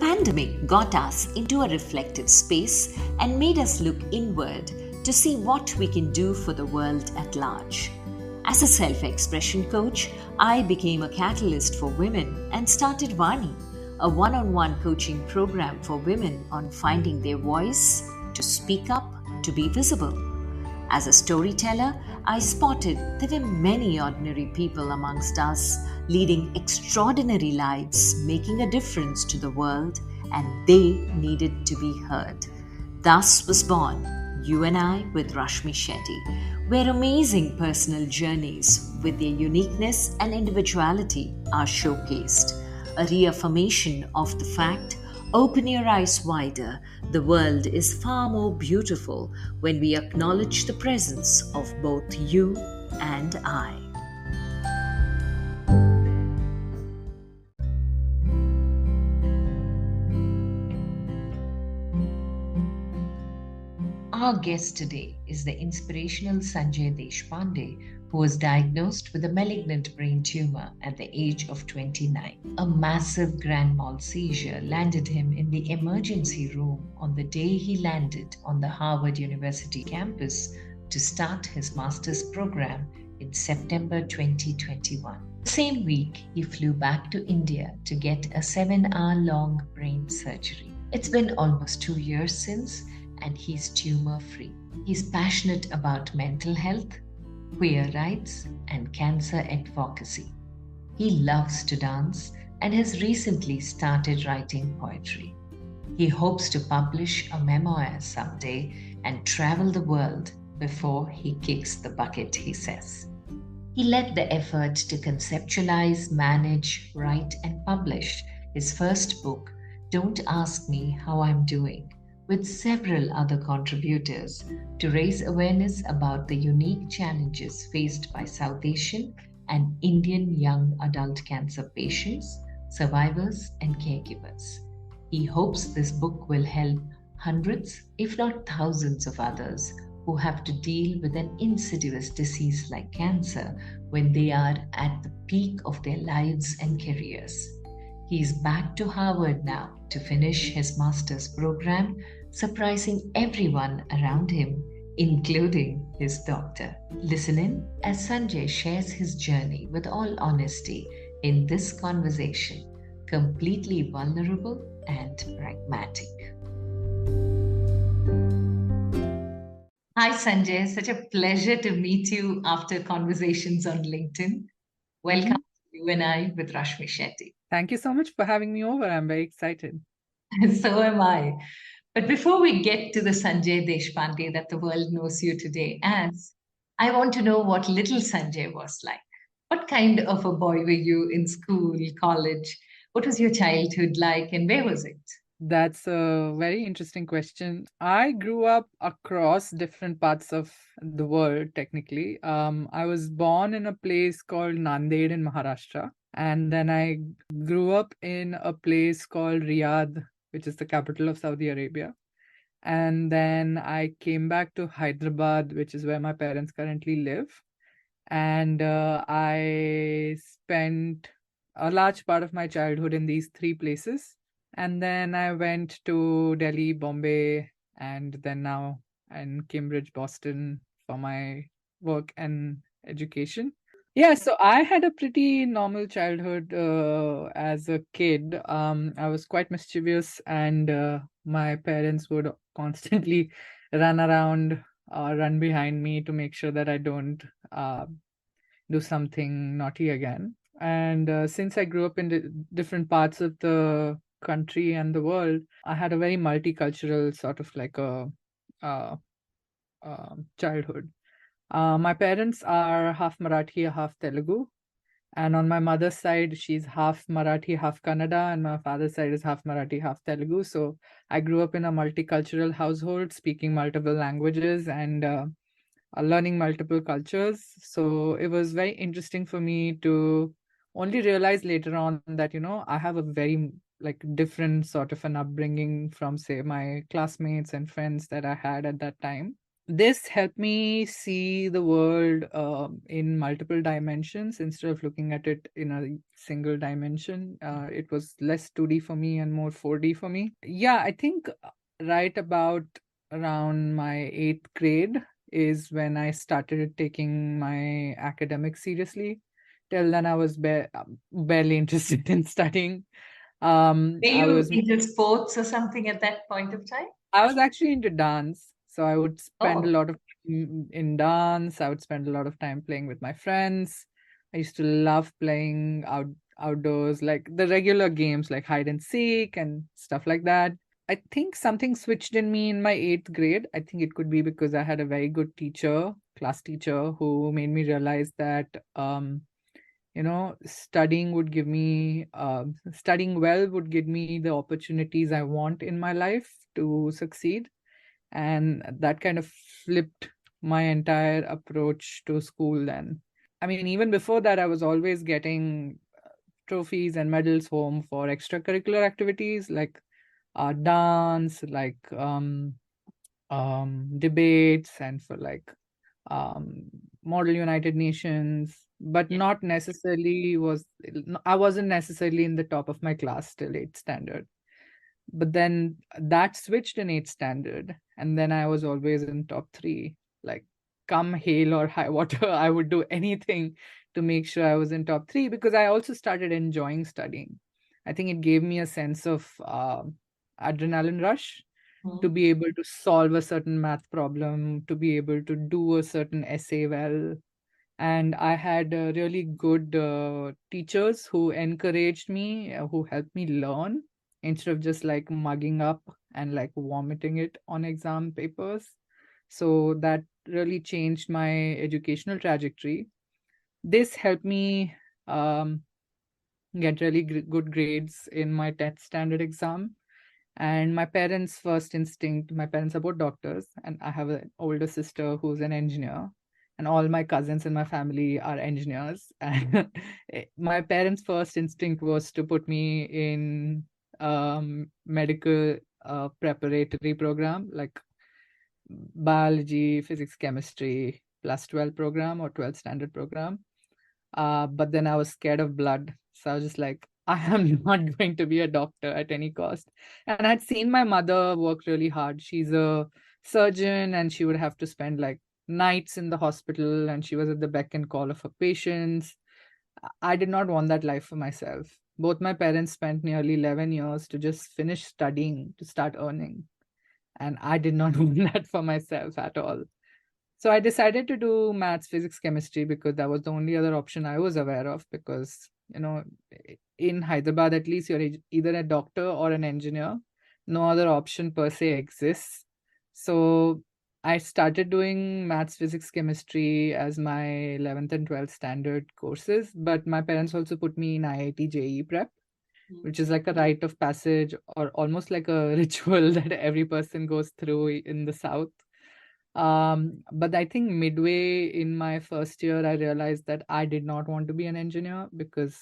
pandemic got us into a reflective space and made us look inward to see what we can do for the world at large. As a self-expression coach, I became a catalyst for women and started Vani, a one-on-one coaching program for women on finding their voice, to speak up, to be visible. As a storyteller, I spotted there were many ordinary people amongst us leading extraordinary lives, making a difference to the world, and they needed to be heard. Thus was born You and I with Rashmi Shetty, where amazing personal journeys with their uniqueness and individuality are showcased. A reaffirmation of the fact, open your eyes wider, the world is far more beautiful when we acknowledge the presence of both you and I. Our guest today is the inspirational Sanjay Deshpande, who was diagnosed with a malignant brain tumor at the age of 29. A massive grand mal seizure landed him in the emergency room on the day he landed on the Harvard University campus to start his master's program in September 2021. The same week, he flew back to India to get a 7-hour-long brain surgery. It's been almost 2 years since, and he's tumor-free. He's passionate about mental health, queer rights, and cancer advocacy. He loves to dance and has recently started writing poetry. He hopes to publish a memoir someday and travel the world before he kicks the bucket, he says. He led the effort to conceptualize, manage, write, and publish his first book, Don't Ask Me How I'm Doing, with several other contributors to raise awareness about the unique challenges faced by South Asian and Indian young adult cancer patients, survivors, and caregivers. He hopes this book will help hundreds, if not thousands, of others who have to deal with an insidious disease like cancer when they are at the peak of their lives and careers. He is back to Harvard now to finish his master's program, surprising everyone around him, including his doctor. Listen in as Sanjay shares his journey with all honesty in this conversation, completely vulnerable and pragmatic. Hi, Sanjay. Such a pleasure to meet you after conversations on LinkedIn. Welcome to You and I with Rashmi Shetty. Thank you so much for having me over. I'm very excited. So am I. But before we get to the Sanjay Deshpande that the world knows you today as, I want to know what little Sanjay was like. What kind of a boy were you in school, college? What was your childhood like and where was it? That's a very interesting question. I grew up across different parts of the world, technically. I was born in a place called Nanded in Maharashtra. And then I grew up in a place called Riyadh, which is the capital of Saudi Arabia. And then I came back to Hyderabad, which is where my parents currently live. And I spent a large part of my childhood in these three places. And then I went to Delhi, Bombay, and then now in Cambridge, Boston for my work and education. Yeah, so I had a pretty normal childhood as a kid. I was quite mischievous, and my parents would constantly run around or run behind me to make sure that I don't do something naughty again. And since I grew up in different parts of the country and the world, I had a very multicultural sort of like a childhood. My parents are half Marathi, half Telugu. And on my mother's side, she's half Marathi, half Kannada, and my father's side is half Marathi, half Telugu. So I grew up in a multicultural household, speaking multiple languages and learning multiple cultures. So it was very interesting for me to only realize later on that, I have a very different sort of an upbringing from, say, my classmates and friends that I had at that time. This helped me see the world in multiple dimensions instead of looking at it in a single dimension. It was less 2D for me and more 4D for me. Yeah, I think right about around my eighth grade is when I started taking my academics seriously. Till then, I was barely interested in studying. Were I you was into sports or something at that point of time? I was actually into dance, so I would spend a Oh, lot of time in dance. I would spend a lot of time playing with my friends. I used to love playing outdoors, like the regular games like hide and seek and stuff like that. I think something switched in me in my eighth grade. I think it could be because I had a very good teacher, class teacher, who made me realize that studying would give me studying well would give me the opportunities I want in my life to succeed. And that kind of flipped my entire approach to school then. I mean, even before that, I was always getting trophies and medals home for extracurricular activities like dance, like debates, and for like um, Model United Nations, but yeah. not necessarily I wasn't necessarily in the top of my class till eighth standard. But then that switched in eighth standard, and then I was always in top three. Like, come hail or high water, I would do anything to make sure I was in top three because I also started enjoying studying. I think it gave me a sense of adrenaline rush to Mhm. be able to solve a certain math problem, to be able to do a certain essay well. And I had really good teachers who encouraged me, who helped me learn instead of just like mugging up and like vomiting it on exam papers. So that really changed my educational trajectory. This helped me um, get really good grades in my 10th standard exam. And my parents are both doctors, and I have an older sister who's an engineer, and all my cousins in my family are engineers. And my parents' first instinct was to put me in medical preparatory program, like biology, physics, chemistry, plus 12 program or 12th standard program. But then I was scared of blood. So I was just like, I am not going to be a doctor at any cost. And I'd seen my mother work really hard. She's a surgeon and she would have to spend like nights in the hospital and she was at the beck and call of her patients. I did not want that life for myself. Both my parents spent nearly 11 years to just finish studying to start earning. And I did not want that for myself at all. So I decided to do maths, physics, chemistry because that was the only other option I was aware of. Because, in Hyderabad, at least you're either a doctor or an engineer. No other option per se exists. So I started doing maths, physics, chemistry as my 11th and 12th standard courses. But my parents also put me in IIT JEE prep, which is like a rite of passage or almost like a ritual that every person goes through in the South. But I think midway in my first year, I realized that I did not want to be an engineer because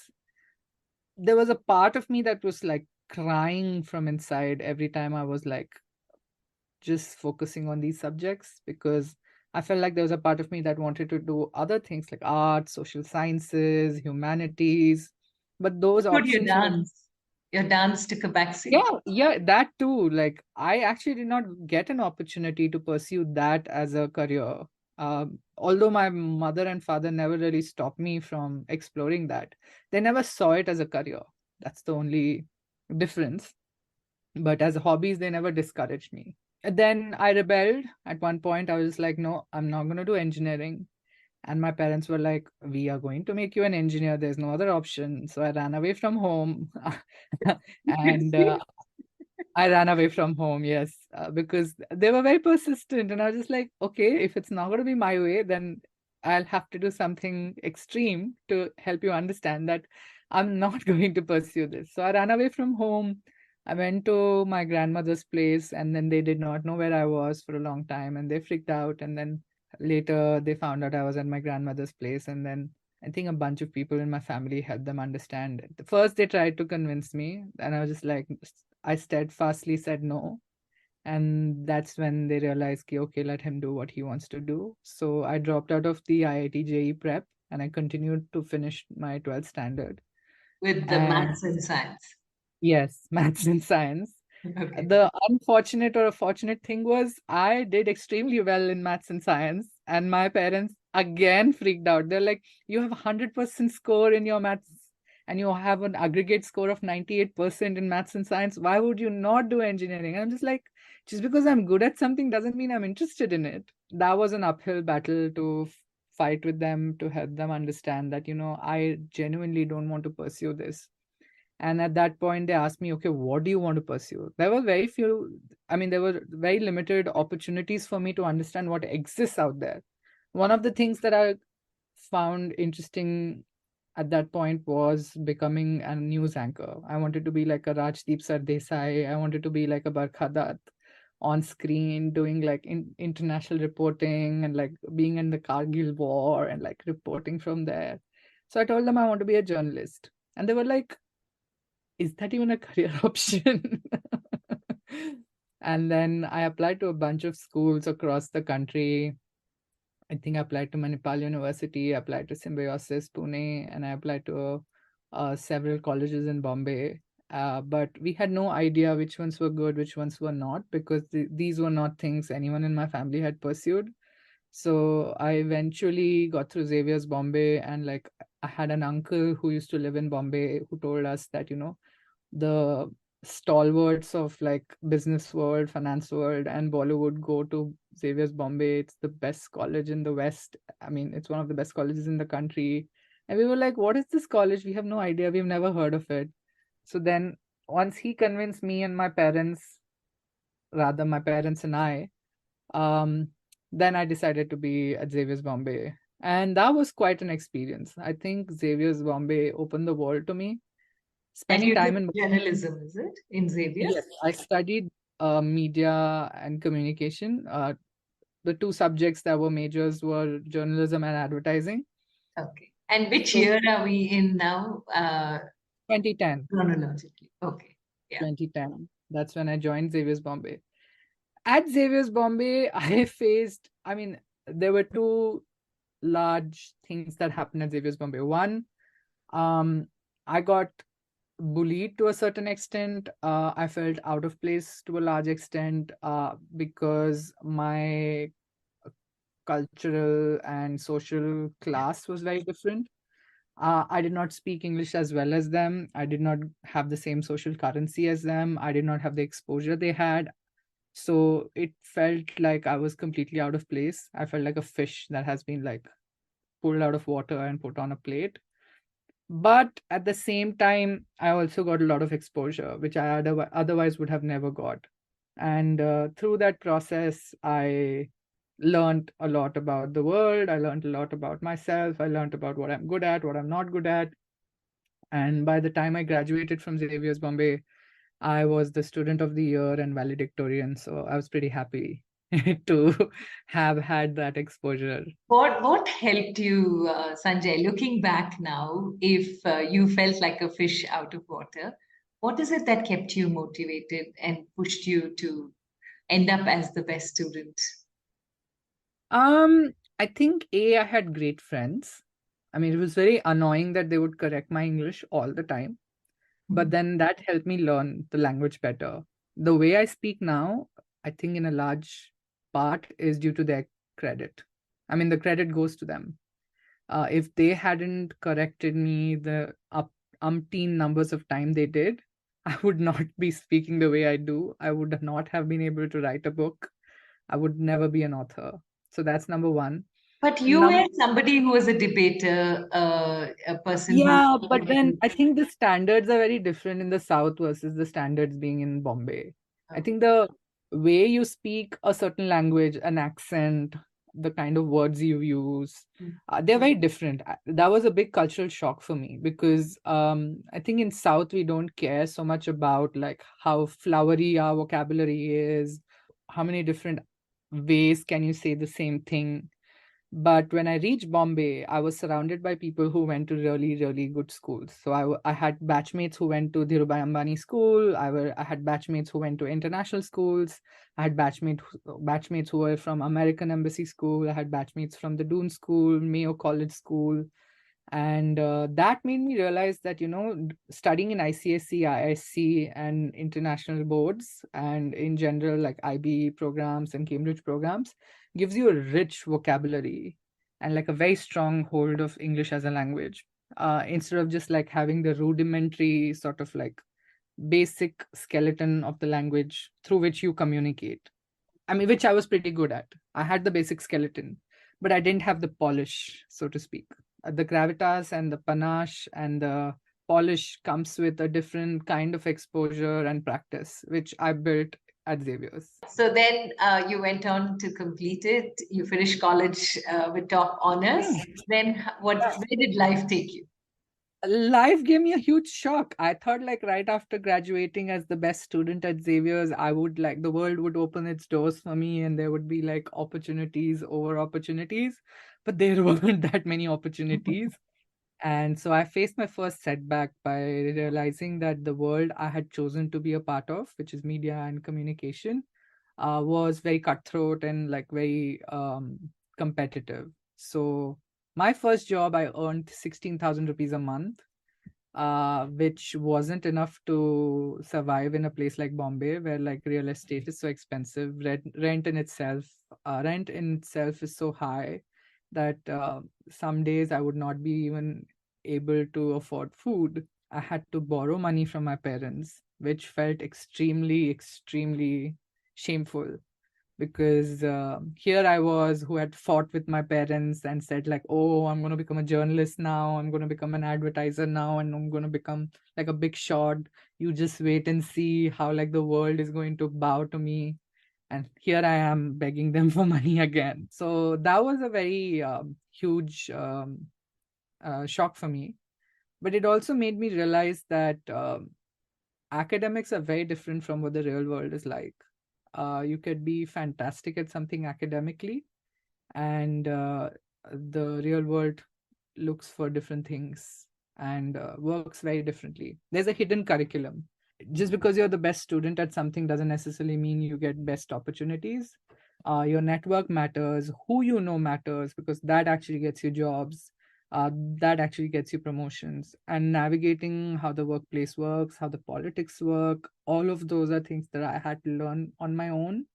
there was a part of me that was like crying from inside every time I was like just focusing on these subjects because I felt like there was a part of me that wanted to do other things like art, social sciences, humanities, but those What about your options were dance? Your dance took a backseat. yeah, that too. Like, I actually did not get an opportunity to pursue that as a career. Although my mother and father never really stopped me from exploring that, they never saw it as a career. That's the only difference. But as hobbies, they never discouraged me. And then I rebelled at one point. I was like, no, I'm not going to do engineering. And my parents were like, we are going to make you an engineer. There's no other option. So I ran away from home. And I ran away from home, yes, because they were very persistent. And I was just like, okay, if it's not going to be my way, then I'll have to do something extreme to help you understand that I'm not going to pursue this. So I ran away from home. I went to my grandmother's place, and then they did not know where I was for a long time, and they freaked out. And then later they found out I was at my grandmother's place, and then I think a bunch of people in my family helped them understand it. First, they tried to convince me, and I was just like, I steadfastly said no. And that's when they realized, okay, let him do what he wants to do. So I dropped out of the IIT JEE prep and I continued to finish my 12th standard. With the And maths and science. yes, maths and science. Okay. The unfortunate or a fortunate thing was I did extremely well in maths and science, and my parents again freaked out. They're like, "You have a 100% score in your maths, and you have an aggregate score of 98% in maths and science. Why would you not do engineering?" And I'm just like, just because I'm good at something doesn't mean I'm interested in it. That was an uphill battle to fight with them, to help them understand that, I genuinely don't want to pursue this. And at that point, they asked me, okay, what do you want to pursue? There were very few, there were very limited opportunities for me to understand what exists out there. One of the things that I found interesting at that point was becoming a news anchor. I wanted to be like a Rajdeep Sardesai. I wanted to be like a Barkha Dutt on screen, doing like international reporting and like being in the Kargil war and like reporting from there. So I told them I want to be a journalist. And they were like, is that even a career option? And then I applied to a bunch of schools across the country. I think I applied to Manipal University, I applied to Symbiosis Pune, and I applied to several colleges in Bombay. But we had no idea which ones were good, which ones were not, because these were not things anyone in my family had pursued. So I eventually got through Xavier's Bombay, and like I had an uncle who used to live in Bombay who told us that, the stalwarts of like business world, finance world, and Bollywood go to Xavier's Bombay. It's the best college in the West. It's one of the best colleges in the country. And we were like, what is this college? We have no idea. We've never heard of it. So then once he convinced me and my parents, rather my parents and I, um, then I decided to be at Xavier's Bombay. And that was quite an experience. I think Xavier's Bombay opened the world to me. And Spending you time did in journalism, is it, in Xavier? Yes, I studied media and communication. The two subjects that were majors were journalism and advertising. Okay. And which So year are we in now, 2010, chronologically? Okay. Yeah. 2010, that's when I joined Xavier's Bombay. At Xavier's Bombay, there were two large things that happened at Xavier's Bombay. One, um, I got bullied to a certain extent. I felt out of place to a large extent because my cultural and social class was very different. I did not speak English as well as them. I did not have the same social currency as them. I did not have the exposure they had. So it felt like I was completely out of place. I felt like a fish that has been like pulled out of water and put on a plate. But at the same time, I also got a lot of exposure, which I otherwise would have never got. And through that process, I learned a lot about the world. I learned a lot about myself. I learned about what I'm good at, what I'm not good at. And by the time I graduated from Xavier's Bombay, I was the student of the year and valedictorian. So I was pretty happy to have had that exposure. What helped you, Sanjay, looking back now, if you felt like a fish out of water, what is it that kept you motivated and pushed you to end up as the best student? I think I had great friends. It was very annoying that they would correct my English all the time, but Mhm. then that helped me learn the language better. The way I speak now, I think in a large part is due to their credit. The credit goes to them. If they hadn't corrected me the umpteen numbers of time they did, I would not be speaking the way I do. I would not have been able to write a book. I would never be an author. So that's number one. But you Number were somebody who was a debater, a person who. Yeah, but then I think the standards are very different in the South versus the standards being in Bombay. I think the way you speak a certain language, an accent, the kind of words you use, they're very different. That was a big cultural shock for me because I think in South we don't care so much about like how flowery our vocabulary is, how many different ways can you say the same thing. But when I reached Bombay, I was surrounded by people who went to really, really good schools. So I had batchmates who went to Dhirubhai Ambani school. I had batchmates who went to international schools. I had batchmates who were from American Embassy School. I had batchmates from the Doon School, Mayo College School. And that made me realize that, studying in ICSE, ISC, and international boards, and in general, like IB programs and Cambridge programs, gives you a rich vocabulary and like a very strong hold of English as a language, instead of just like having the rudimentary sort of like basic skeleton of the language through which you communicate. I mean, which I was pretty good at. I had the basic skeleton, but I didn't have the polish, so to speak. The gravitas and the panache and the polish comes with a different kind of exposure and practice, which I built at Xavier's. So then you went on to complete it. You finished college with top honors. Yeah. Then where did life take you? Life gave me a huge shock. I thought like right after graduating as the best student at Xavier's, I would like the world would open its doors for me and there would be like opportunities over opportunities, but there weren't that many opportunities. And so I faced my first setback by realizing that the world I had chosen to be a part of, which is media and communication, was very cutthroat and like very competitive. So my first job, I earned 16,000 rupees a month, which wasn't enough to survive in a place like Bombay, where like real estate is so expensive. Rent in itself is so high that some days I would not be even able to afford food. I had to borrow money from my parents, which felt extremely, extremely shameful because here I was who had fought with my parents and said like, oh, I'm going to become a journalist now, I'm going to become an advertiser now, and I'm going to become like a big shot. You just wait and see how like the world is going to bow to me. And here I am begging them for money again. So that was a very huge shock for me. But it also made me realize that academics are very different from what the real world is like. You could be fantastic at something academically, and the real world looks for different things and works very differently. There's a hidden curriculum. Just because you're the best student at something doesn't necessarily mean you get best opportunities. Your network matters, who you know matters, because that actually gets you jobs, that actually gets you promotions. And navigating how the workplace works, how the politics work, all of those are things that I had to learn on my own.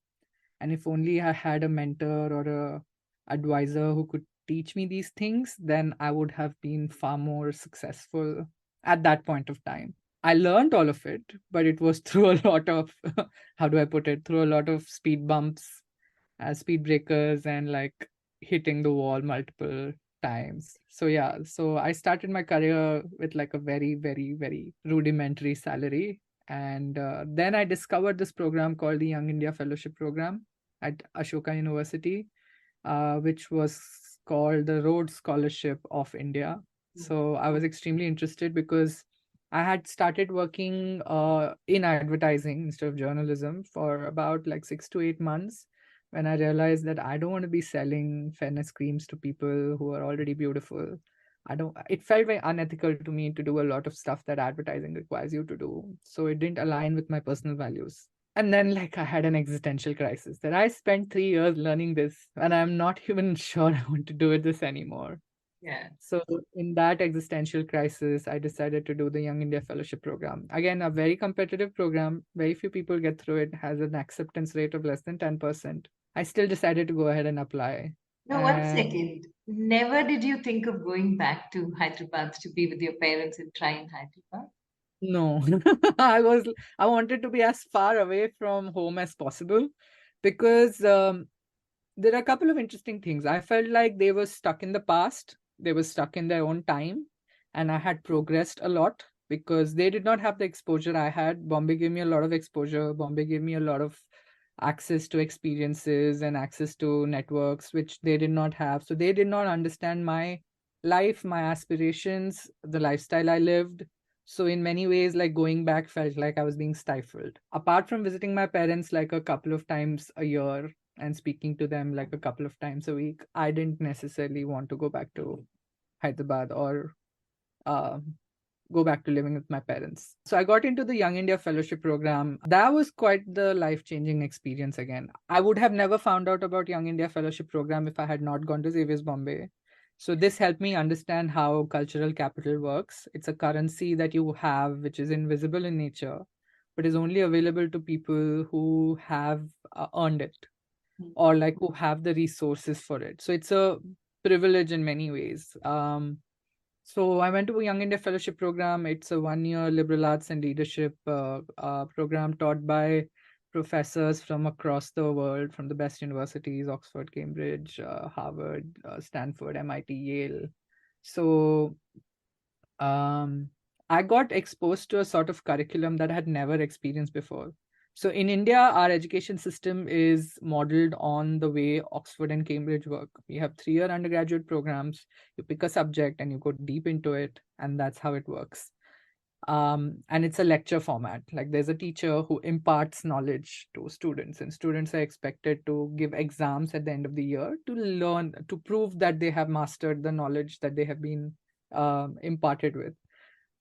And if only I had a mentor or a advisor who could teach me these things, then I would have been far more successful at that point of time. I learned all of it, but it was through a lot of, how do I put it, through a lot of speed bumps, speed breakers, and like hitting the wall multiple times. So, yeah, so I started my career with like a very, very, very rudimentary salary. And then I discovered this program called the Young India Fellowship Program at Ashoka University, which was called the Rhodes Scholarship of India. So I was extremely interested because I had started working in advertising instead of journalism for about like 6 to 8 months when I realized that I don't want to be selling fairness creams to people who are already beautiful. It felt very unethical to me to do a lot of stuff that advertising requires you to do. So it didn't align with my personal values. And then like I had an existential crisis that I spent 3 years learning this and I'm not even sure I want to do this anymore. Yeah. So in that existential crisis, I decided to do the Young India Fellowship Program. Again, a very competitive program. Very few people get through it, has an acceptance rate of less than 10%. I still decided to go ahead and apply. Now, one second. Never did you think of going back to Hyderabad to be with your parents and try in Hyderabad? No, I wanted to be as far away from home as possible because there are a couple of interesting things. I felt like they were stuck in the past, they were stuck in their own time, and I had progressed a lot because they did not have the exposure I had. Bombay gave me a lot of exposure, Bombay gave me a lot of access to experiences and access to networks, which they did not have. So they did not understand my life, my aspirations, the lifestyle I lived. So in many ways, like going back felt like I was being stifled. Apart from visiting my parents like a couple of times a year, and speaking to them like a couple of times a week, I didn't necessarily want to go back to Hyderabad or uh, go back to living with my parents. So I got into the Young India Fellowship program. That was quite the life-changing experience again. I would have never found out about Young India Fellowship program if I had not gone to Xavier's Bombay. So this helped me understand how cultural capital works. It's a currency that you have, which is invisible in nature, but is only available to people who have earned it, or like who have the resources for it. So it's a privilege in many ways. So I went to a Young India Fellowship program. It's a 1-year liberal arts and leadership program taught by professors from across the world, from the best universities: Oxford, Cambridge, Harvard, Stanford, MIT, Yale. So I got exposed to a sort of curriculum that I had never experienced before. So in India, our education system is modeled on the way Oxford and Cambridge work. We have 3-year undergraduate programs. You pick a subject and you go deep into it, and that's how it works. And it's a lecture format. Like there's a teacher who imparts knowledge to students, and students are expected to give exams at the end of the year to learn, to prove that they have mastered the knowledge that they have been imparted with.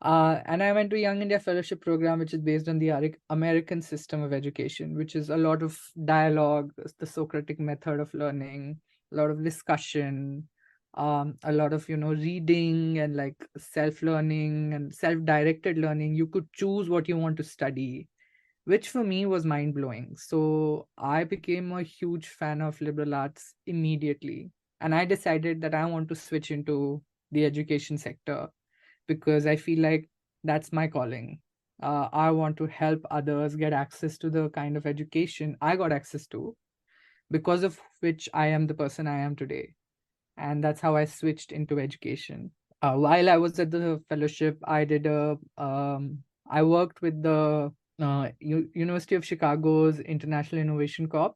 And I went to Young India Fellowship program, which is based on the American system of education, which is a lot of dialogue, the Socratic method of learning, a lot of discussion, a lot of reading and like self-learning and self-directed learning. You could choose what you want to study, which for me was mind-blowing. So I became a huge fan of liberal arts immediately, and I decided that I want to switch into the education sector because I feel like that's my calling. I want to help others get access to the kind of education I got access to, because of which I am the person I am today. And that's how I switched into education. While I was at the fellowship, I worked with the University of Chicago's International Innovation Corps,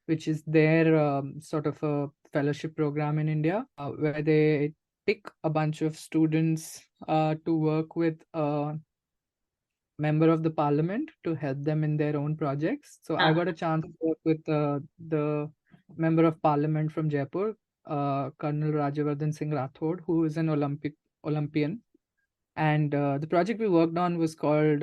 which is their sort of a fellowship program in India, where they pick a bunch of students to work with a member of the parliament to help them in their own projects. So I got a chance to work with the member of parliament from Jaipur, Colonel Rajavardhan Singh Rathod, who is an Olympian. And the project we worked on was called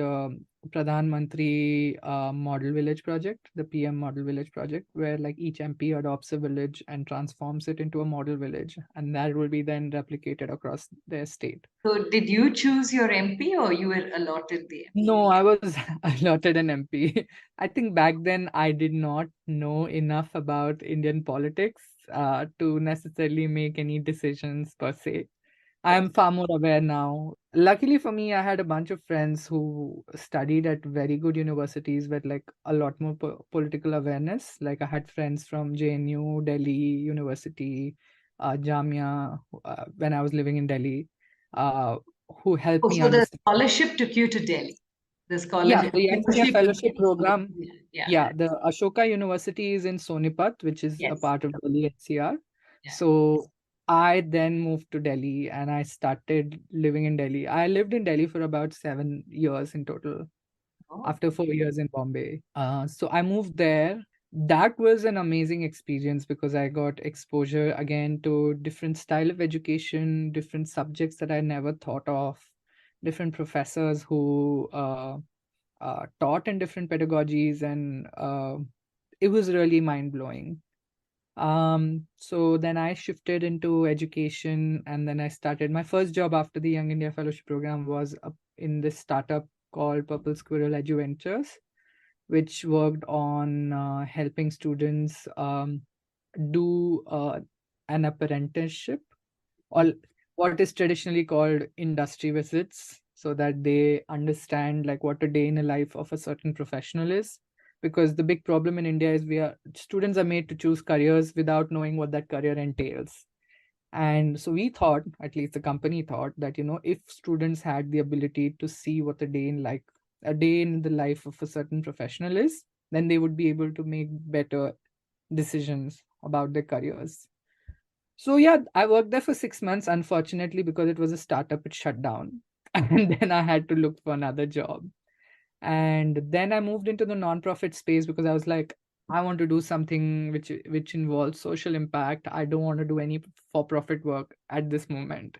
Pradhan Mantri Model Village Project, the PM Model Village Project, where like each MP adopts a village and transforms it into a model village, and that will be then replicated across their state. So, did you choose your MP or you were allotted the MP? No, I was allotted an MP. I think back then I did not know enough about Indian politics to necessarily make any decisions per se. I am far more aware now. Luckily for me, I had a bunch of friends who studied at very good universities with like a lot more political awareness. Like I had friends from JNU, Delhi University, Jamia, when I was living in Delhi, who helped me So the understand. scholarship took you to Delhi. The Yeah, scholarship the Young India Fellowship Delhi. program. Yeah. Yeah, the Ashoka University is in Sonipat, which is a Yes. part of Delhi NCR. Yeah. So I then moved to Delhi and I started living in Delhi. I lived in Delhi for about 7 years in total, after 4 years in Bombay. So I moved there. That was an amazing experience because I got exposure again to different style of education, different subjects that I never thought of, different professors who taught in different pedagogies, and it was really mind-blowing. So then I shifted into education, and then I started my first job after the Young India Fellowship program was in this startup called Purple Squirrel Adventures, which worked on helping students do an apprenticeship, or what is traditionally called industry visits, so that they understand like what a day in a life of a certain professional is. Because the big problem in India is students are made to choose careers without knowing what that career entails. And so we thought, at least the company thought, that if students had the ability to see what a day in the life of a certain professional is, then they would be able to make better decisions about their careers. So yeah, I worked there for 6 months. Unfortunately, because it was a startup, it shut down. And then I had to look for another job. And then I moved into the nonprofit space because I was like, I want to do something which involves social impact. I don't want to do any for-profit work at this moment.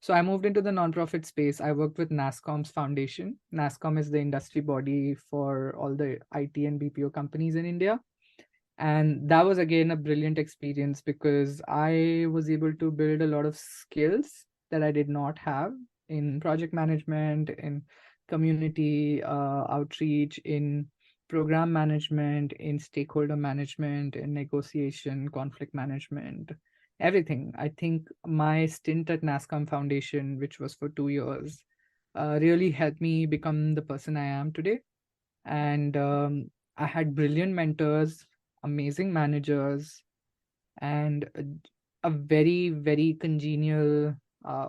So I moved into the nonprofit space. I worked with NASSCOM's foundation. NASSCOM is the industry body for all the IT and BPO companies in India. And that was again a brilliant experience because I was able to build a lot of skills that I did not have in project management, in community outreach, in program management, in stakeholder management, in negotiation, conflict management, everything. I think my stint at NASCOM Foundation, which was for 2 years, really helped me become the person I am today. And I had brilliant mentors, amazing managers, and a very, very congenial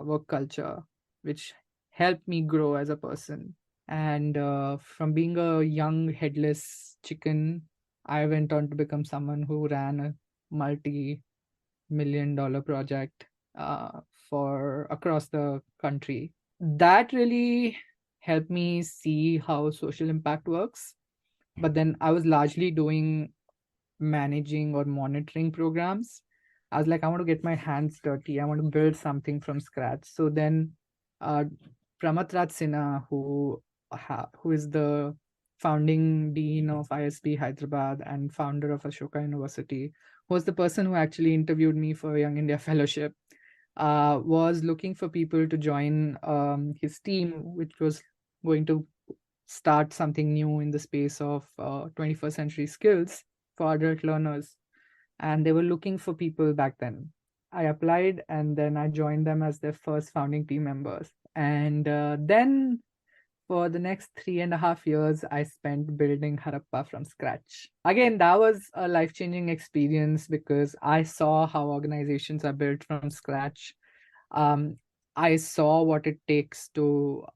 work culture, which helped me grow as a person. And from being a young headless chicken, I went on to become someone who ran a multi-million-dollar project for across the country. That really helped me see how social impact works. But then I was largely doing managing or monitoring programs. I was like, I want to get my hands dirty. I want to build something from scratch. So then uh, Pramatrat Sinha, who is the founding dean of ISB Hyderabad and founder of Ashoka University, was the person who actually interviewed me for Young India Fellowship, was looking for people to join his team, which was going to start something new in the space of 21st century skills for adult learners. And they were looking for people back then. I applied and then I joined them as their first founding team members. And then for the next 3.5 years, I spent building Harappa from scratch. Again, that was a life-changing experience because I saw how organizations are built from scratch. Um, I saw what it takes to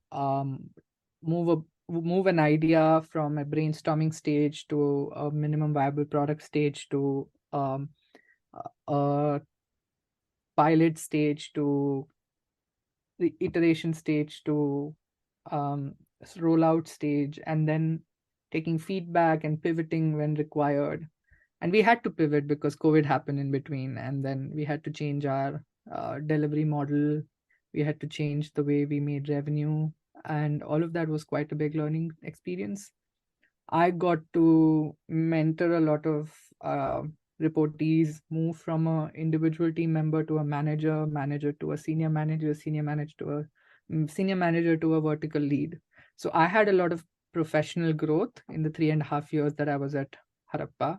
move an idea from a brainstorming stage to a minimum viable product stage to a pilot stage to the iteration stage to rollout stage, and then taking feedback and pivoting when required. And we had to pivot because COVID happened in between, and then we had to change our delivery model. We had to change the way we made revenue, and all of that was quite a big learning experience. I got to mentor a lot of reportees, move from an individual team member to a manager, manager to a senior manager, senior manager to a vertical lead. So I had a lot of professional growth in the 3.5 years that I was at Harappa.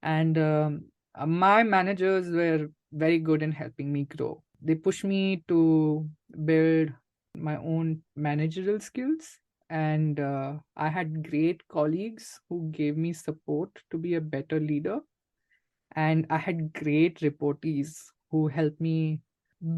And my managers were very good in helping me grow. They pushed me to build my own managerial skills. And I had great colleagues who gave me support to be a better leader. And I had great reportees who helped me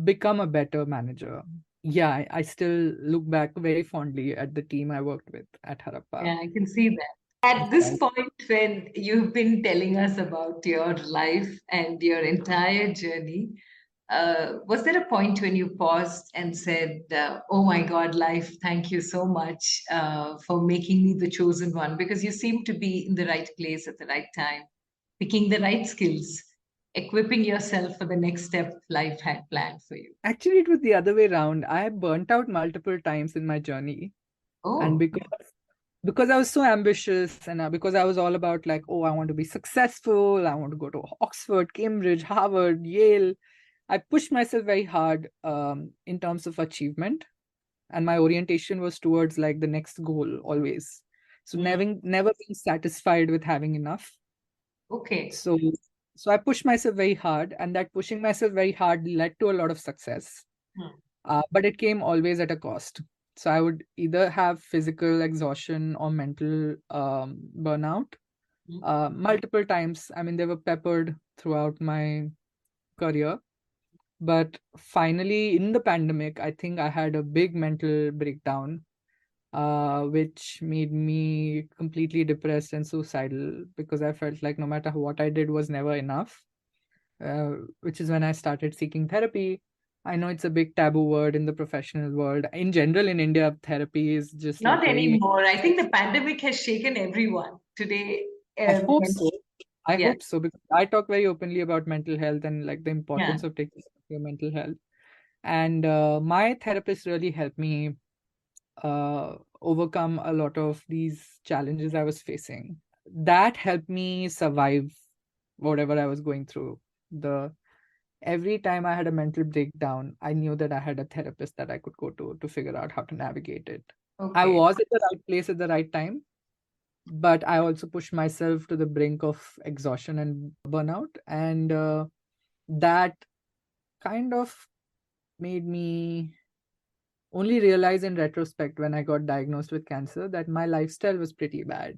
become a better manager. Yeah, I still look back very fondly at the team I worked with at Harappa. Yeah, I can see that. At this point, when you've been telling us about your life and your entire journey, was there a point when you paused and said, "Oh my God, life, thank you so much for making me the chosen one"? Because you seem to be in the right place at the right time, picking the right skills, equipping yourself for the next step life had planned for you. Actually, it was the other way around. I burnt out multiple times in my journey. And Oh, because I was so ambitious and because I was all about like, oh, I want to be successful. I want to go to Oxford, Cambridge, Harvard, Yale. I pushed myself very hard in terms of achievement. And my orientation was towards like the next goal always. So mm, never being satisfied with having enough. okay. So so I pushed myself very hard, and that pushing myself very hard led to a lot of success. Hmm. But it came always at a cost. So I would either have physical exhaustion or mental burnout Hmm. multiple times. I mean, they were peppered throughout my career. But finally, in the pandemic, I think I had a big mental breakdown, which made me completely depressed and suicidal because I felt like no matter what I did was never enough, which is when I started seeking therapy. I know it's a big taboo word in the professional world. In general, in India, therapy is just like Not very, anymore. I think the pandemic has shaken everyone. Today, I hope so. I Yeah. hope so, because I talk very openly about mental health and like the Yeah. importance of taking care of your mental health. And my therapist really helped me overcome a lot of these challenges I was facing. That helped me survive whatever I was going through. The Every time I had a mental breakdown, I knew that I had a therapist that I could go to figure out how to navigate it. I Okay. was at the right place at the right time, but I also pushed myself to the brink of exhaustion and burnout. And that kind of made me only realize in retrospect, when I got diagnosed with cancer, that my lifestyle was pretty bad.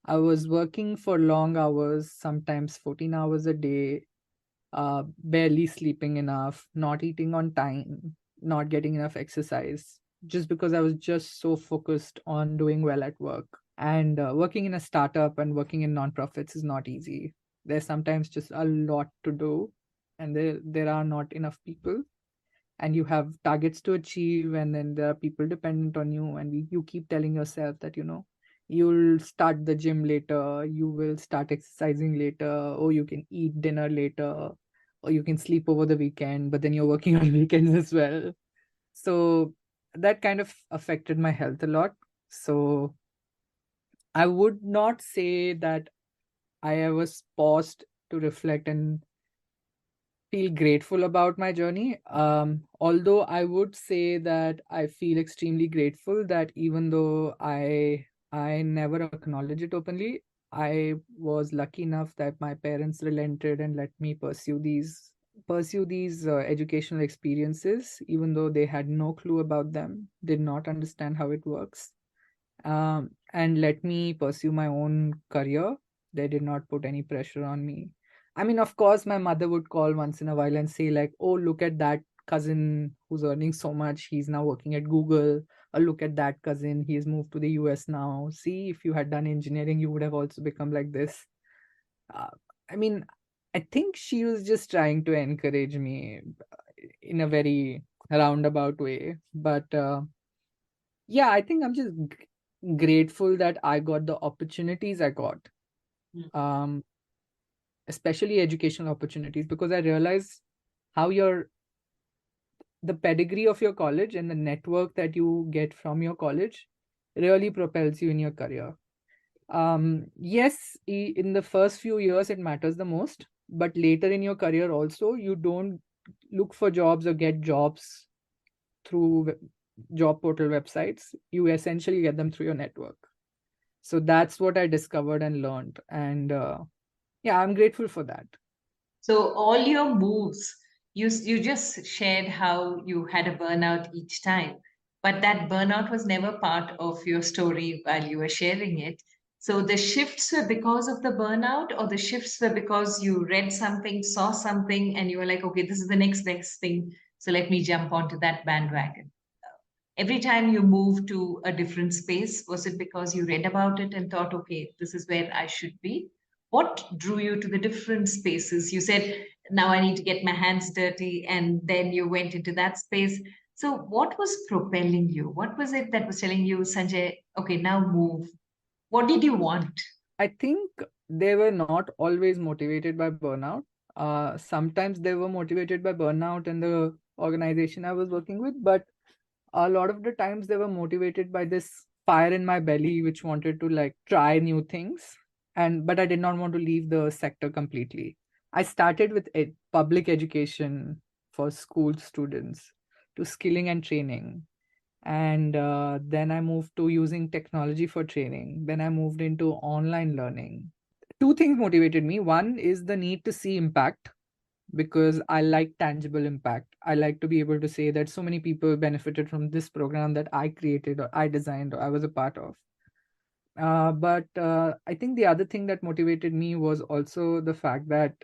I was working for long hours, sometimes 14 hours a day, barely sleeping enough, not eating on time, not getting enough exercise, just because I was just so focused on doing well at work. And working in a startup and working in nonprofits is not easy. There's sometimes just a lot to do, and there are not enough people, and you have targets to achieve, and then there are people dependent on you, and you keep telling yourself that you'll start the gym later, you will start exercising later, or you can eat dinner later, or you can sleep over the weekend, but then you're working on weekends as well. So that kind of affected my health a lot. So I would not say that I was paused to reflect and feel grateful about my journey. Although I would say that I feel extremely grateful that even though I never acknowledge it openly, I was lucky enough that my parents relented and let me pursue these educational experiences, even though they had no clue about them, did not understand how it works, and let me pursue my own career. They did not put any pressure on me. I mean, of course, my mother would call once in a while and say, like, oh, look at that cousin who's earning so much. He's now working at Google. Or look at that cousin. He's moved to the US now. See, if you had done engineering, you would have also become like this. Uh, I mean, I think she was just trying to encourage me in a very roundabout way. But yeah, I think I'm just grateful that I got the opportunities I got, Mm. um, especially educational opportunities, because I realized how the pedigree of your college and the network that you get from your college really propels you in your career. Yes, in the first few years it matters the most, but later in your career also, you don't look for jobs or get jobs through job portal websites. You essentially get them through your network. So that's what I discovered and learned. And yeah, I'm grateful for that. So all your moves, you just shared how you had a burnout each time, but that burnout was never part of your story while you were sharing it. So the shifts were because of the burnout, or the shifts were because you read something, saw something, and you were like, okay, this is the next best thing. So let me jump onto that bandwagon. Every time you move to a different space, was it because you read about it and thought, okay, this is where I should be? What drew you to the different spaces? You said, now I need to get my hands dirty, and then you went into that space. So what was propelling you? What was it that was telling you, Sanjay, okay, now move? What did you want? I think they were not always motivated by burnout. Sometimes they were motivated by burnout and the organization I was working with, but a lot of the times they were motivated by this fire in my belly, which wanted to like try new things. And but I did not want to leave the sector completely. I started with public education for school students to skilling and training, and then I moved to using technology for training. Then I moved into online learning. Two things motivated me. One is the need to see impact, because I like tangible impact. I like to be able to say that so many people benefited from this program that I created or I designed or I was a part of. But I think the other thing that motivated me was also the fact that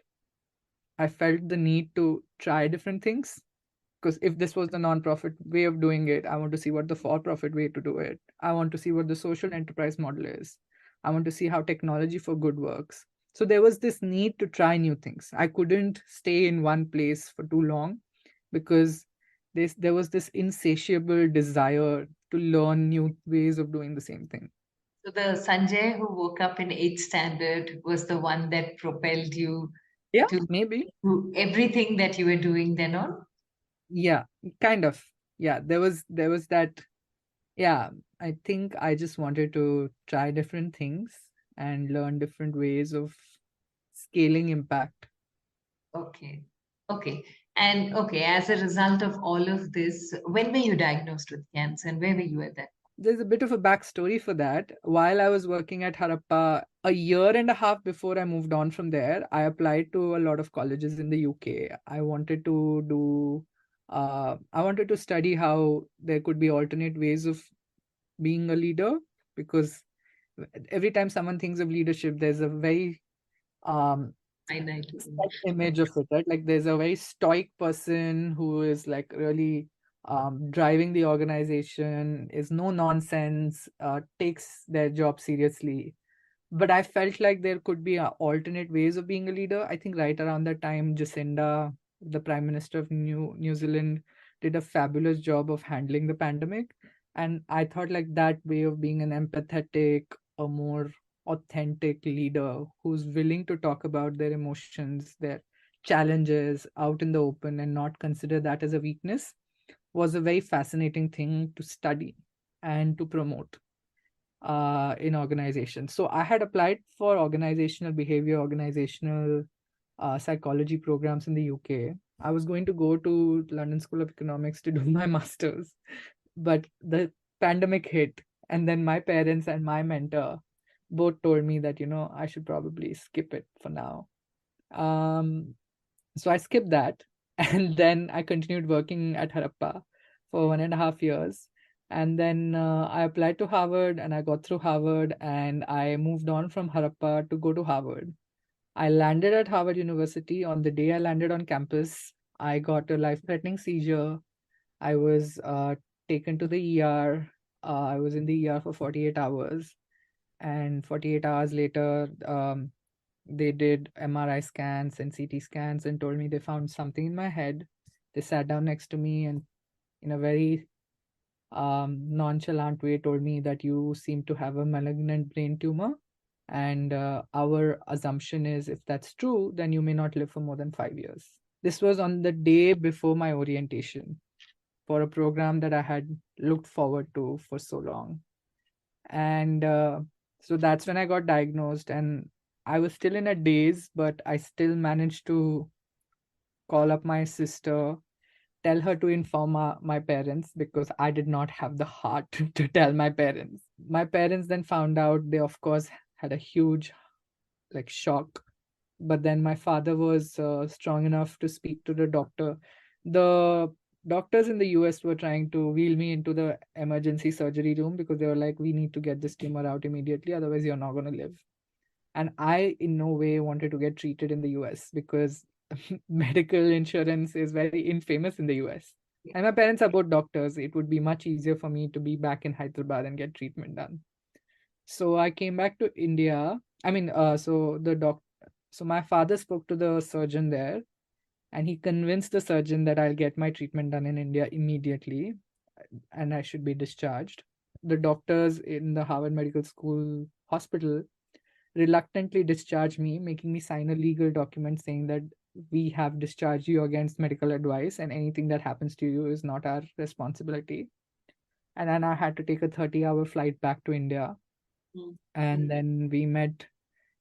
I felt the need to try different things. Because if this was the non-profit way of doing it, I want to see what the for-profit way to do it. I want to see what the social enterprise model is. I want to see how technology for good works. So there was this need to try new things. I couldn't stay in one place for too long, because there was this insatiable desire to learn new ways of doing the same thing. So the Sanjay who woke up in 8th standard was the one that propelled you Yeah, to maybe. do everything that you were doing then on? Yeah, kind of. Yeah, there was that. Yeah, I think I just wanted to try different things and learn different ways of scaling impact. Okay. Okay. And okay, as a result of all of this, when were you diagnosed with cancer and where were you at that? There's a bit of a backstory for that. While I was working at Harappa, a year and a half before I moved on from there, I applied to a lot of colleges in the UK. I wanted to study how there could be alternate ways of being a leader, because every time someone thinks of leadership, there's a very um I know. set image of it, right? Like there's a very stoic person who is like really driving the organization, is no nonsense, takes their job seriously. But I felt like there could be alternate ways of being a leader. I think right around that time, Jacinda, the Prime Minister of New Zealand, did a fabulous job of handling the pandemic. And I thought like that way of being an empathetic, a more authentic leader who's willing to talk about their emotions, their challenges out in the open and not consider that as a weakness, was a very fascinating thing to study and to promote in organizations. So I had applied for organizational behavior, organizational psychology programs in the UK. I was going to go to London School of Economics to do my master's, but the pandemic hit, and then my parents and my mentor both told me that I should probably skip it for now. Um, so I skipped that, and then I continued working at Harappa for 1.5 years. And then I applied to Harvard and I got through Harvard, and I moved on from Harappa to go to Harvard. I landed at Harvard University. On the day I landed on campus, I got a life-threatening seizure. I was taken to the ER. I was in the ER for 48 hours. And 48 hours later, they did MRI scans and CT scans and told me they found something in my head. They sat down next to me and, in a very nonchalant way, told me that you seem to have a malignant brain tumor. And our assumption is, if that's true, then you may not live for more than 5 years. This was on the day before my orientation for a program that I had looked forward to for so long. And so that's when I got diagnosed, and I was still in a daze, but I still managed to call up my sister, tell her to inform my parents, because I did not have the heart to tell my parents. My parents then found out. They, of course, had a huge like shock. But then my father was strong enough to speak to the doctor. The doctors in the US were trying to wheel me into the emergency surgery room because they were like, we need to get this tumor out immediately, otherwise you're not going to live. And I in no way wanted to get treated in the US because medical insurance is very infamous in the US. And my parents are both doctors. It would be much easier for me to be back in Hyderabad and get treatment done. So I came back to India. I mean, so my father spoke to the surgeon there, and he convinced the surgeon that I'll get my treatment done in India immediately and I should be discharged. The doctors in the Harvard Medical School hospital reluctantly discharged me, making me sign a legal document saying that we have discharged you against medical advice and anything that happens to you is not our responsibility. And then I had to take a 30-hour flight back to India. And then we met And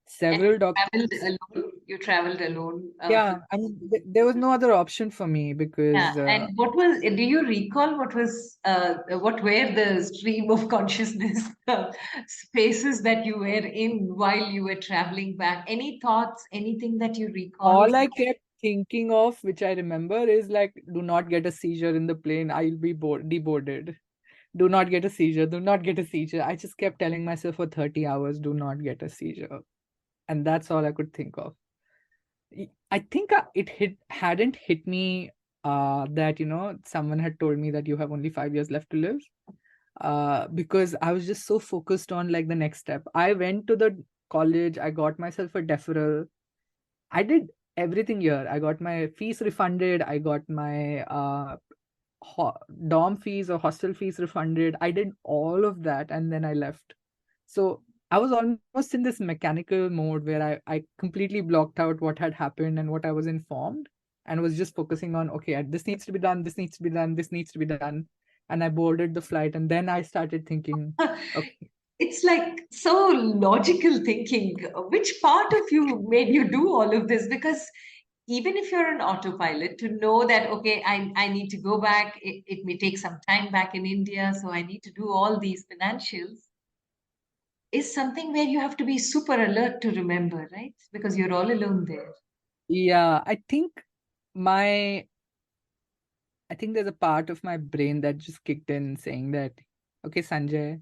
several you traveled doctors. alone. You traveled alone. Yeah, I mean, there was no other option for me Yeah. because And what was? Do you recall what was? What were the stream of consciousness spaces that you were in while you were traveling back? Any thoughts? Anything that you recall? all I kept thinking of, which I remember, is like, do not get a seizure in the plane. I'll be deboarded. Do not get a seizure. Do not get a seizure. I just kept telling myself for 30 hours, do not get a seizure. And that's all I could think of. I think it hadn't hit me that, someone had told me that you have only 5 years left to live. Because I was just so focused on like the next step. I went to the college, I got myself a deferral. I did everything here. I got my fees refunded. I got my dorm fees or hostel fees refunded. I did all of that and then I left. So I was almost in this mechanical mode where I completely blocked out what had happened and what I was informed, and was just focusing on, okay, this needs to be done, this needs to be done, this needs to be done. And I boarded the flight, and then I started thinking, okay, It's like so logical thinking. Which part of you made you do all of this? Because even if you're an autopilot, to know that, okay, I need to go back, it may take some time back in India, so I need to do all these financials, is something where you have to be super alert to remember, right? Because you're all alone there. yeah, my I think there's a part of my brain that just kicked in saying that, okay, Sanjay,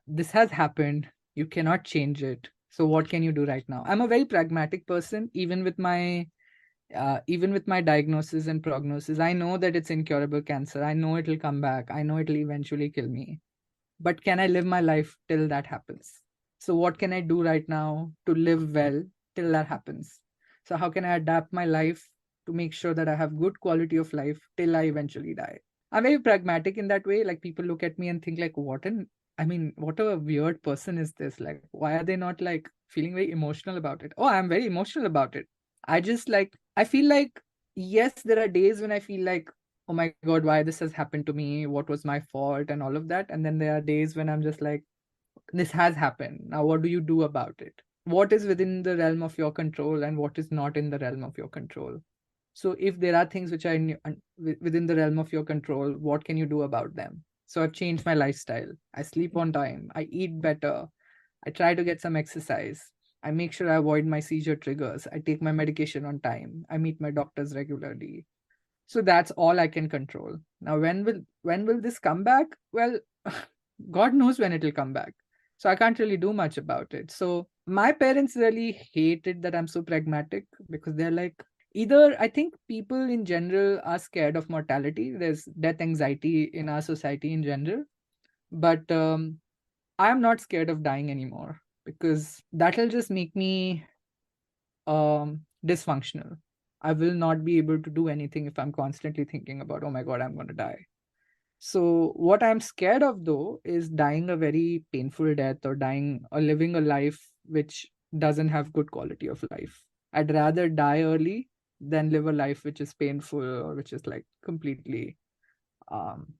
this has happened. You cannot change it. So what can you do right now? I'm a very pragmatic person, even with my diagnosis and prognosis. I know that it's incurable cancer. I know it'll come back. I know it'll eventually kill me. But can I live my life till that happens? So what can I do right now to live well till that happens? So how can I adapt my life to make sure that I have good quality of life till I eventually die? I'm very pragmatic in that way. Like, people look at me and think like, what a weird person is this? Like, why are they not like feeling very emotional about it? Oh, I'm very emotional about it. I feel like, yes, there are days when I feel like, oh my God, why this has happened to me? What was my fault? And all of that. And then there are days when I'm just like, this has happened. Now, what do you do about it? What is within the realm of your control and what is not in the realm of your control? So, if there are things which are within the realm of your control, what can you do about them? So, I've changed my lifestyle. I sleep on time. I eat better. I try to get some exercise. I make sure I avoid my seizure triggers. I take my medication on time. I meet my doctors regularly. So that's all I can control. Now, when will this come back? Well, God knows when it will come back. So I can't really do much about it. So my parents really hated that I'm so pragmatic, because they're like, either I think people in general are scared of mortality. There's death anxiety in our society in general. But I'm not scared of dying anymore, because that'll just make me dysfunctional. I will not be able to do anything if I'm constantly thinking about, oh my God, I'm going to die. So, what I'm scared of though is dying a very painful death, or dying or living a life which doesn't have good quality of life. I'd rather die early than live a life which is painful, or which is like completely um,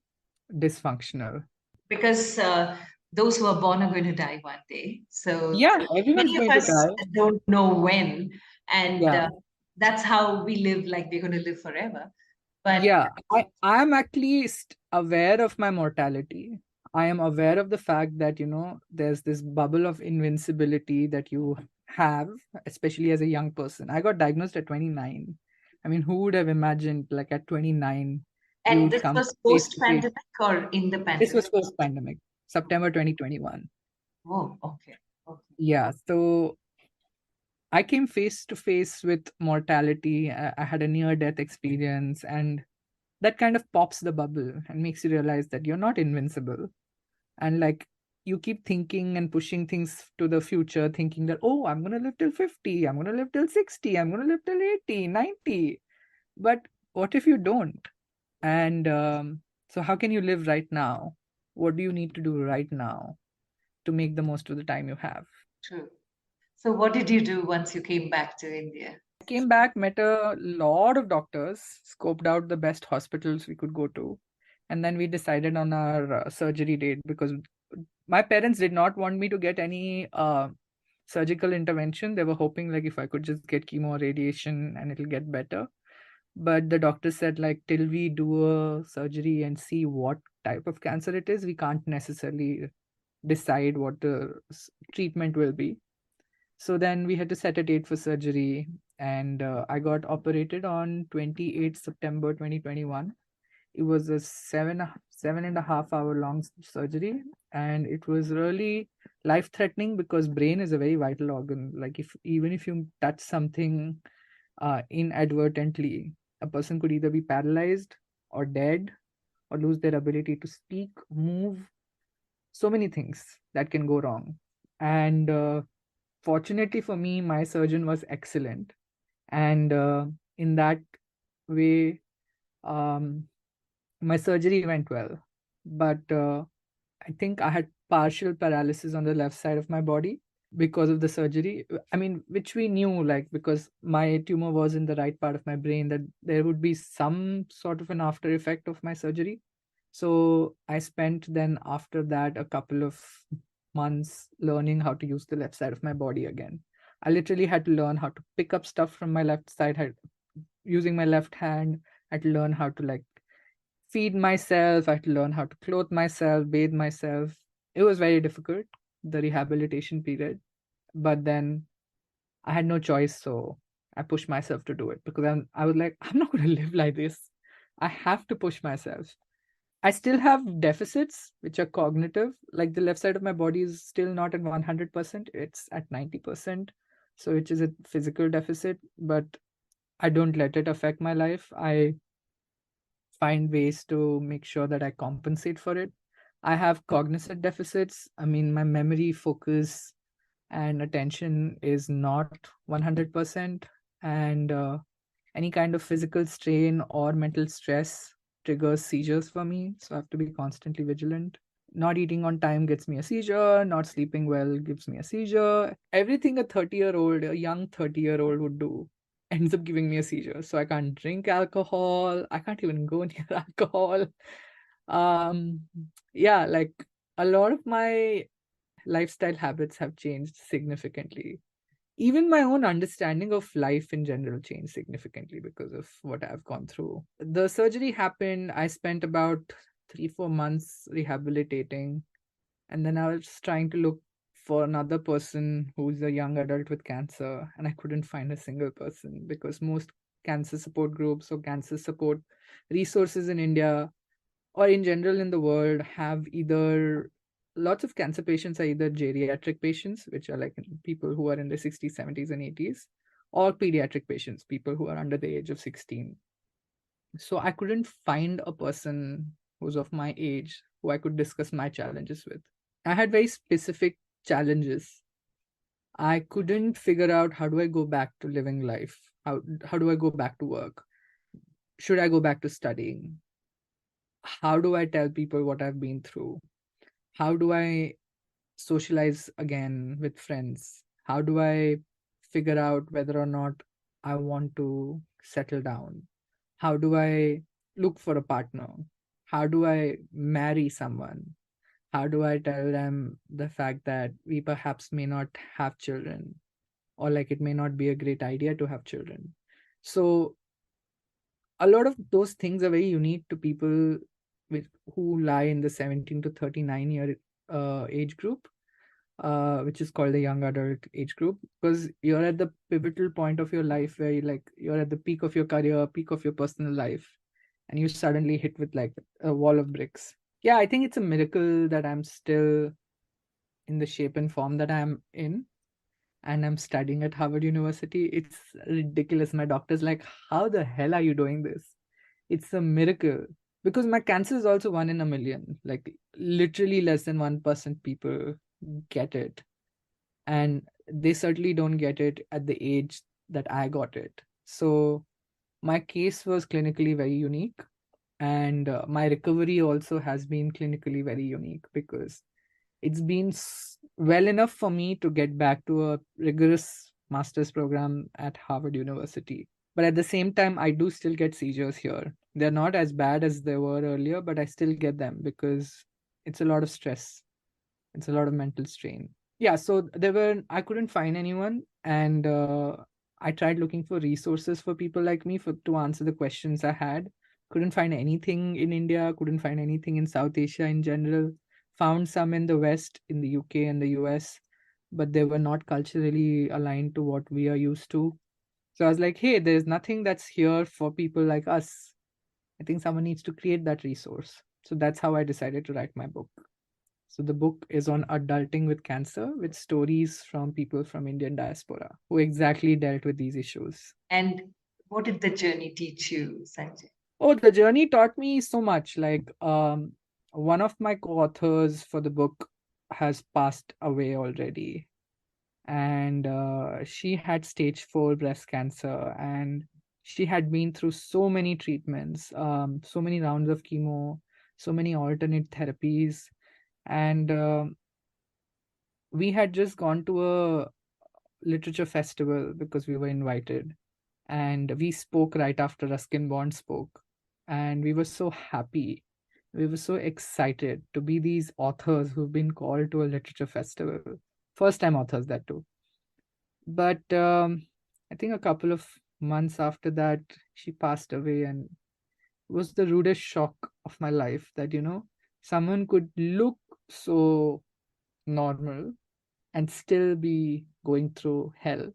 dysfunctional. Because those who are born are going to die one day. So Yeah, everyone's many of going to us die. don't know when, and Yeah. that's how we live like we're going to live forever. But Yeah, I am actually aware of my mortality. I am aware of the fact that, there's this bubble of invincibility that you have, especially as a young person. I got diagnosed at 29. I mean, who would have imagined, like, at 29, you and would this come was face to face? post-pandemic or in the This was pandemic? post-pandemic, September 2021. Oh, okay. Okay. Yeah, so I came face to face with mortality. I had a near-death experience, and that kind of pops the bubble and makes you realize that you're not invincible. And like, you keep thinking and pushing things to the future, thinking that, oh, I'm going to live till 50, I'm going to live till 60, I'm going to live till 80, 90. But what if you don't? And so how can you live right now? What do you need to do right now to make the most of the time you have? True. So what did you do once you came back to India? Came back, met a lot of doctors, scoped out the best hospitals we could go to, and then we decided on our surgery date, because my parents did not want me to get any surgical intervention. They were hoping like if I could just get chemo or radiation and it'll get better. But the doctor said, like, till we do a surgery and see what type of cancer it is, we can't necessarily decide what the treatment will be. So then we had to set a date for surgery, and I got operated on 28th September 2021. It was a 7.5 hour long surgery, and it was really life threatening, because brain is a very vital organ. Like, if even if you touch something inadvertently, a person could either be paralyzed or dead or lose their ability to speak, move. So many things that can go wrong. And fortunately for me, my surgeon was excellent, and in that way, um, my surgery went well. But I think I had partial paralysis on the left side of my body because of the surgery. I mean, which we knew, like, because my tumor was in the right part of my brain, that there would be some sort of an after effect of my surgery. So I spent then after that a couple of months learning how to use the left side of my body again. I literally had to learn how to pick up stuff from my left side, using my left hand. I had to learn how to like feed myself. I had to learn how to clothe myself, bathe myself. It was very difficult, the rehabilitation period. But then I had no choice, so I pushed myself to do it because I was like, I'm not going to live like this. I have to push myself. I still have deficits, which are cognitive. Like the left side of my body is still not at 100%, it's at 90%. So, which is a physical deficit, but I don't let it affect my life. I find ways to make sure that I compensate for it. I have cognitive deficits. I mean, my memory, focus, and attention is not 100%. And any kind of physical strain or mental stress triggers seizures for me. So I have to be constantly vigilant. Not eating on time gets me a seizure. Not sleeping well gives me a seizure. Everything a 30-year-old, a young 30-year-old would do ends up giving me a seizure. So I can't drink alcohol. I can't even go near alcohol. Um, yeah, like a lot of my lifestyle habits have changed significantly. Even my own understanding of life in general changed significantly because of what I've gone through. The surgery happened. I spent about 3-4 months rehabilitating. And then I was trying to look for another person who's a young adult with cancer. And I couldn't find a single person because most cancer support groups or cancer support resources in India or in general in the world have either lots of cancer patients are either geriatric patients, which are like people who are in their 60s, 70s, and 80s, or pediatric patients, people who are under the age of 16. So I couldn't find a person who's of my age who I could discuss my challenges with. I had very specific challenges. I couldn't figure out how do I go back to living life? How do I go back to work? Should I go back to studying? How do I tell people what I've been through? How do I socialize again with friends? How do I figure out whether or not I want to settle down? How do I look for a partner? How do I marry someone? How do I tell them the fact that we perhaps may not have children, or like it may not be a great idea to have children? So a lot of those things are very unique to people who lie in the 17 to 39 year age group, which is called the young adult age group, because you're at the pivotal point of your life where you're at the peak of your career, peak of your personal life, and you suddenly hit with like a wall of bricks. Yeah, I think it's a miracle that I'm still in the shape and form that I'm in, and I'm studying at Harvard University. It's ridiculous. My doctor's like, how the hell are you doing this? It's a miracle because my cancer is also 1 in a million. Like literally less than 1% people get it. And they certainly don't get it at the age that I got it. So my case was clinically very unique. And my recovery also has been clinically very unique because it's been well enough for me to get back to a rigorous master's program at Harvard University. But at the same time, I do still get seizures here. They're not as bad as they were earlier, but I still get them because it's a lot of stress. It's a lot of mental strain. Yeah, so I couldn't find anyone. And I tried looking for resources for people like me to answer the questions I had. Couldn't find anything in India, couldn't find anything in South Asia in general. Found some in the West, in the UK and the US, but they were not culturally aligned to what we are used to. So I was like, hey, there's nothing that's here for people like us. I think someone needs to create that resource. So that's how I decided to write my book. So the book is on adulting with cancer with stories from people from Indian diaspora who exactly dealt with these issues. And what did the journey teach you, Sanjay? Oh, the journey taught me so much. Like one of my co-authors for the book has passed away already. And she had stage 4 breast cancer, and she had been through so many treatments, so many rounds of chemo, so many alternate therapies. And we had just gone to a literature festival because we were invited, and we spoke right after Ruskin Bond spoke, and we were so happy. We were so excited to be these authors who've been called to a literature festival. First time authors, that too. But I think a couple of months after that, she passed away, and it was the rudest shock of my life that, someone could look so normal and still be going through hell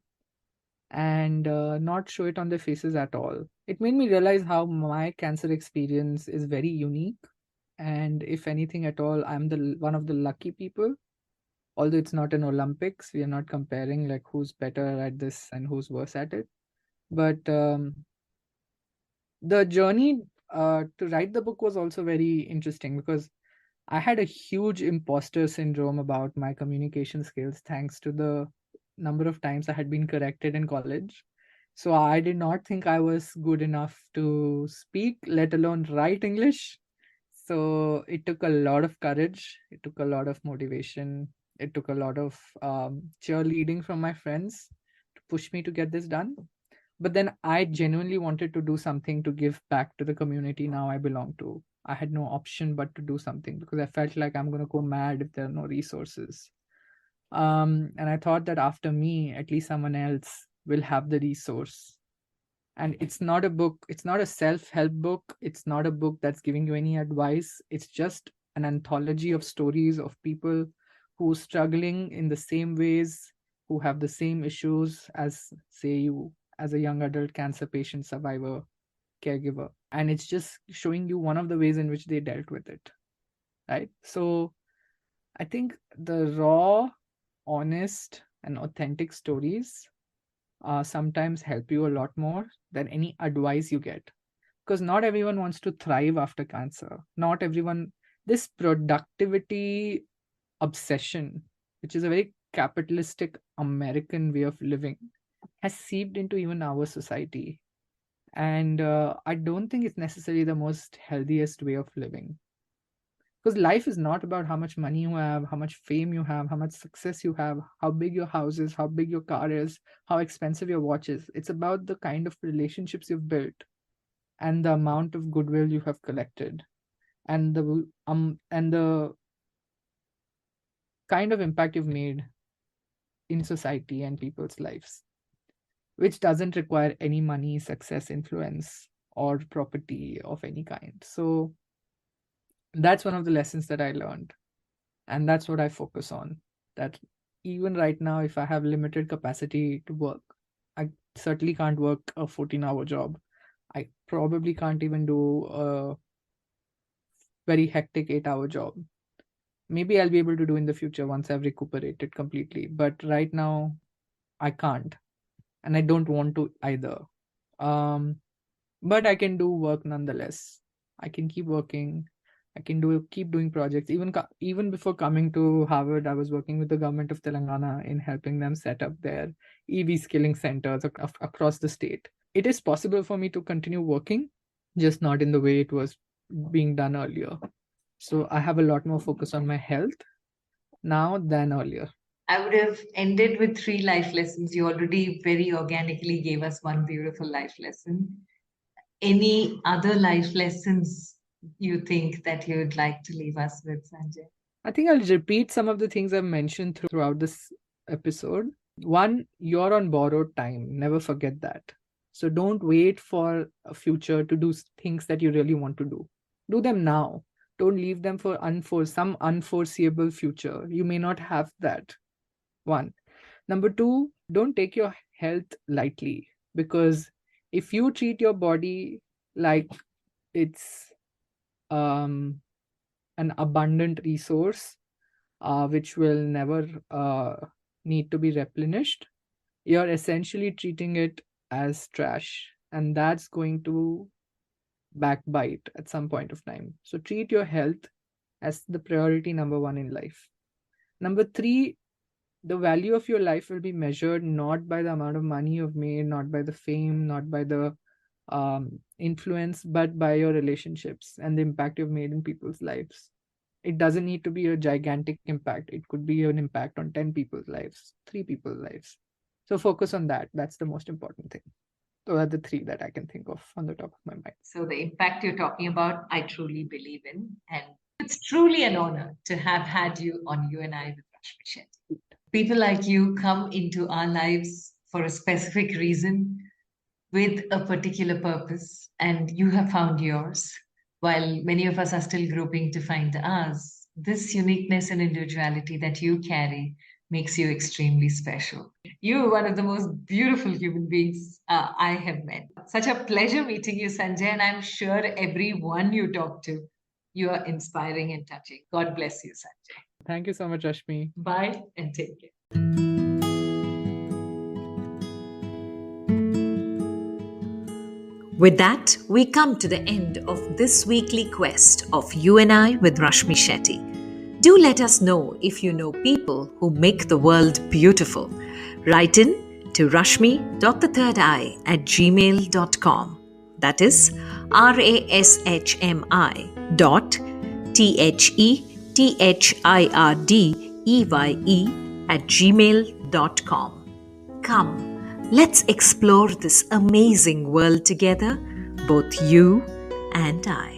and not show it on their faces at all. It made me realize how my cancer experience is very unique. And if anything at all, I'm the one of the lucky people. Although it's not an Olympics, we are not comparing like who's better at this and who's worse at it. But the journey to write the book was also very interesting because I had a huge imposter syndrome about my communication skills, thanks to the number of times I had been corrected in college. So I did not think I was good enough to speak, let alone write English. So it took a lot of courage. It took a lot of motivation. It took a lot of cheerleading from my friends to push me to get this done. But then I genuinely wanted to do something to give back to the community now I belong to. I had no option but to do something because I felt like I'm going to go mad if there are no resources. And I thought that after me, at least someone else will have the resource. And it's not a book, it's not a self-help book, it's not a book that's giving you any advice. It's just an anthology of stories of people who are struggling in the same ways, who have the same issues as, say, you as a young adult cancer patient survivor, caregiver. And it's just showing you one of the ways in which they dealt with it, right? So I think the raw, honest, and authentic stories sometimes help you a lot more than any advice you get. Because not everyone wants to thrive after cancer. Not everyone, this productivity obsession, which is a very capitalistic American way of living, has seeped into even our society. And I don't think it's necessarily the most healthiest way of living. Because life is not about how much money you have, how much fame you have, how much success you have, how big your house is, how big your car is, how expensive your watch is. It's about the kind of relationships you've built and the amount of goodwill you have collected and the kind of impact you've made in society and people's lives, which doesn't require any money, success, influence, or property of any kind. So that's one of the lessons that I learned. And that's what I focus on. That even right now, if I have limited capacity to work, I certainly can't work a 14-hour job. I probably can't even do a very hectic 8-hour job. Maybe I'll be able to do in the future once I've recuperated completely. But right now, I can't. And I don't want to either. But I can do work nonetheless. I can keep working. I can keep doing projects. Even before coming to Harvard, I was working with the government of Telangana in helping them set up their EV skilling centers across the state. It is possible for me to continue working, just not in the way it was being done earlier. So I have a lot more focus on my health now than earlier. I would have ended with 3 life lessons. You already very organically gave us one beautiful life lesson. Any other life lessons you think that you'd like to leave us with, Sanjay? I think I'll repeat some of the things I've mentioned throughout this episode. One, you're on borrowed time. Never forget that. So don't wait for a future to do things that you really want to do. Do them now. Don't leave them for some unforeseeable future. You may not have that. One. Number two, don't take your health lightly, because if you treat your body like it's um, an abundant resource which will never need to be replenished, you're essentially treating it as trash, and that's going to backbite at some point of time. So treat your health as the priority number one in life. Number three, the value of your life will be measured not by the amount of money you've made, not by the fame, not by the influence, but by your relationships and the impact you've made in people's lives. It doesn't need to be a gigantic impact. It could be an impact on 10 people's lives, 3 people's lives. So focus on that. That's the most important thing. Those are the 3 that I can think of on the top of my mind. So the impact you're talking about, I truly believe in. And it's truly an honor to have had you on You and I with Rashmi Shetty. People like you come into our lives for a specific reason with a particular purpose, and you have found yours, while many of us are still groping to find ours. This uniqueness and individuality that you carry makes you extremely special. You are one of the most beautiful human beings I have met. Such a pleasure meeting you, Sanjay, and I'm sure everyone you talk to, you are inspiring and touching. God bless you, Sanjay. Thank you so much, Rashmi. Bye and take care. With that, we come to the end of this weekly quest of You and I with Rashmi Shetty. Do let us know if you know people who make the world beautiful. Write in to rashmi.thethirdeye@gmail.com. That is rashmi.thhirdeye@gmail.com. Come, let's explore this amazing world together, both you and I.